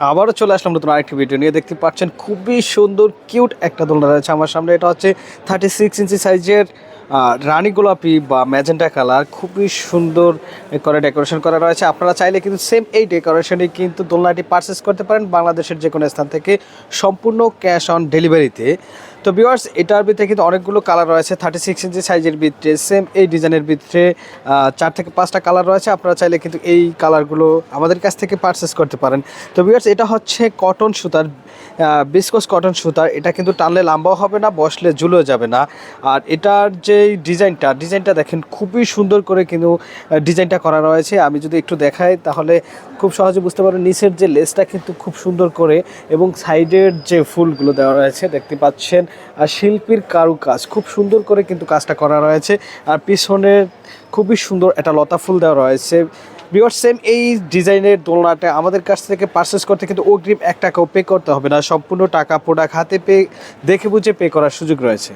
আবারও চলে আসলাম নতুন আরেকটি ভিডিও নিয়ে। দেখতে পাচ্ছেন খুবই সুন্দর কিউট একটা দোলনা রয়েছে আমার সামনে। এটা হচ্ছে 36 ইঞ্চি সাইজের রানী গোলাপি বা ম্যাজেন্টা কালার, খুবই সুন্দর করে ডেকোরেশন করা রয়েছে। আপনারা চাইলে কিন্তু সেম এই ডেকোরেশনে কিন্তু দোলনাটি পারচেস করতে পারেন বাংলাদেশের যে কোনো স্থান থেকে, সম্পূর্ণ ক্যাশ অন ডেলিভারিতে। তো ভিউয়ার্স, এটার ভিতরে কিন্তু অনেকগুলো কালার রয়েছে। 36 ইঞ্চি সাইজের ভিতরে সেম এই ডিজাইনের ভিতরে 4 থেকে 5টা কালার রয়েছে। আপনারা চাইলে কিন্তু এই কালারগুলো আমাদের কাছ থেকে পারচেস করতে পারেন। তো ভিউয়ার্স, এটা হচ্ছে কটন সুতার, বিসকস কটন সুতার। এটা কিন্তু টানলে লম্বাও হবে না, বসলে ঝুলেও যাবে না। আর এটার যে ডিজাইনটা দেখেন, খুবই সুন্দর করে কিন্তু ডিজাইনটা করা রয়েছে। আমি যদি একটু দেখাই তাহলে খুব সহজে বুঝতে পারবেন। নিচের যে লেসটা কিন্তু খুব সুন্দর করে, এবং সাইডের যে ফুলগুলো দেওয়া রয়েছে দেখতে পাচ্ছেন, আর শিল্পীর কারুকাজ খুব সুন্দর করে কিন্তু কাজটা করা রয়েছে। আর পিছনের খুবই সুন্দর একটা লতা ফুল দেওয়া রয়েছে। ভিউয়ার্স, সেম এই ডিজাইনের দোলনাটা আমাদের কাছ থেকে পারচেস করতে কিন্তু অগ্রিম 1 টাকাও পে করতে হবে না। সম্পূর্ণ টাকা প্রোডাক্ট হাতে দেখে বুঝে পে করার সুযোগ রয়েছে।